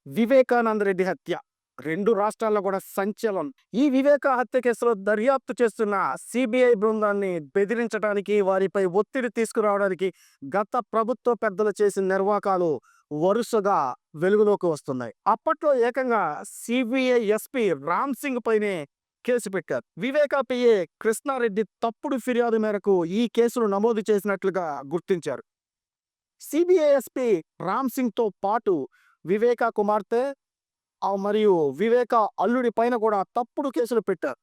వివేకానంద రెడ్డి హత్య. 2 రాష్ట్రాల్లో కూడా సంచలనం. ఈ వివేక హత్య కేసులో దర్యాప్తు చేస్తున్న సీబీఐ బృందాన్ని బెదిరించడానికి, వారిపై ఒత్తిడి తీసుకురావడానికి గత ప్రభుత్వ పెద్దలు చేసిన నిర్వాకాలు వరుసగా వెలుగులోకి వస్తున్నాయి. అప్పట్లో ఏకంగా సీబీఐ ఎస్పీ రామ్ సింగ్ పైనే కేసు పెట్టారు. వివేక పిఏ కృష్ణారెడ్డి తప్పుడు ఫిర్యాదు మేరకు ఈ కేసును నమోదు చేసినట్లుగా గుర్తించారు. సిబిఐ ఎస్పీ రామ్ సింగ్‌తో పాటు వివేక కుమార్తె మరియు వివేక అల్లుడి పైన కూడా తప్పుడు కేసులు పెట్టారు.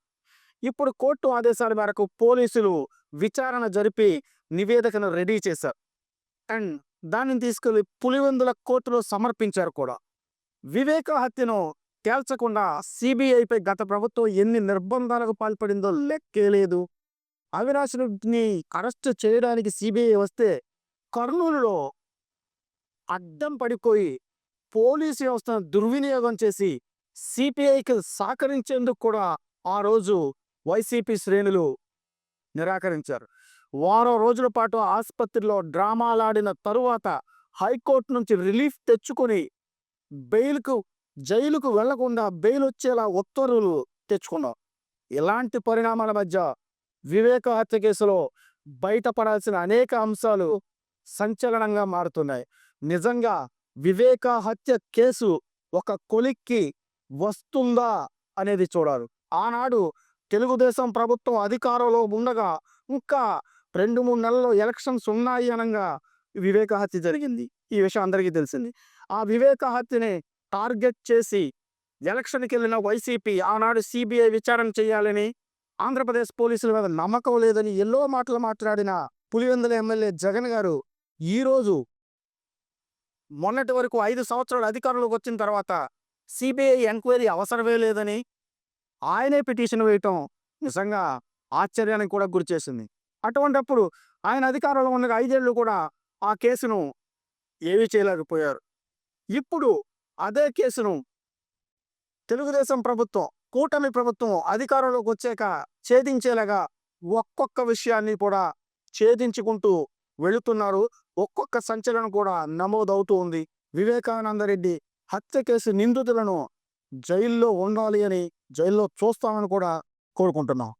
ఇప్పుడు కోర్టు ఆదేశాల మేరకు పోలీసులు విచారణ జరిపి నివేదికను రెడీ చేశారు. అండ్ దానిని తీసుకెళ్లి పులివెందుల కోర్టులో సమర్పించారు కూడా. వివేక హత్యను తేల్చకుండా సిబిఐపై గత ప్రభుత్వం ఎన్ని నిర్బంధాలకు పాల్పడిందో లెక్కే లేదు. అవినాష్‌ని అరెస్ట్ చేయడానికి సిబిఐ వస్తే కర్నూలులో అడ్డం పడిపోయి పోలీసు వ్యవస్థను దుర్వినియోగం చేసి సిపిఐకి సహకరించేందుకు కూడా ఆ రోజు వైసీపీ శ్రేణులు నిరాకరించారు. వారం రోజుల పాటు ఆసుపత్రిలో డ్రామాలాడిన తరువాత హైకోర్టు నుంచి రిలీఫ్ తెచ్చుకొని జైలుకు వెళ్లకుండా బెయిల్ వచ్చేలా ఉత్తర్వులు తెచ్చుకున్నాం. ఇలాంటి పరిణామాల మధ్య వివేక హత్య కేసులో బయటపడాల్సిన అనేక అంశాలు సంచలనంగా మారుతున్నాయి. నిజంగా వివేక హత్య కేసు ఒక కొలిక్కి వస్తుందా అనేది చూడాలి. ఆనాడు తెలుగుదేశం ప్రభుత్వం అధికారంలో ఉండగా ఇంకా 2-3 నెలల్లో ఎలక్షన్స్ ఉన్నాయి అనగా వివేక హత్య జరిగింది. ఈ విషయం అందరికీ తెలిసింది. ఆ వివేక హత్యని టార్గెట్ చేసి ఎలక్షన్కి వెళ్ళిన వైసీపీ ఆనాడు సిబిఐ విచారణ చేయాలని, ఆంధ్రప్రదేశ్ పోలీసుల మీద నమ్మకం లేదని ఎన్నో మాటలు మాట్లాడిన పులివెందుల ఎమ్మెల్యే జగన్ గారు ఈరోజు మొన్నటి వరకు 5 సంవత్సరాలు అధికారంలోకి వచ్చిన తర్వాత సిబిఐ ఎంక్వైరీ అవసరమే లేదని ఆయనే పిటిషన్ వేయటం నిజంగా ఆశ్చర్యానికి కూడా గురిచేసింది. అటువంటప్పుడు ఆయన అధికారంలో ఉన్న 5 ఏళ్ళు కూడా ఆ కేసును ఏమీ చేయలేకపోయారు. ఇప్పుడు అదే కేసును తెలుగుదేశం ప్రభుత్వం, కూటమి ప్రభుత్వం అధికారంలోకి వచ్చాక ఛేదించేలాగా ఒక్కొక్క విషయాన్ని కూడా ఛేదించుకుంటూ వెళుతున్నారు. ఒక్కొక్క సంచలనం కూడా నమోదవుతూ ఉంది. వివేకానంద రెడ్డి హత్య కేసు నిందితులను జైల్లో ఉండాలి అని, జైల్లో చూస్తామని కూడా కోరుకుంటున్నాం.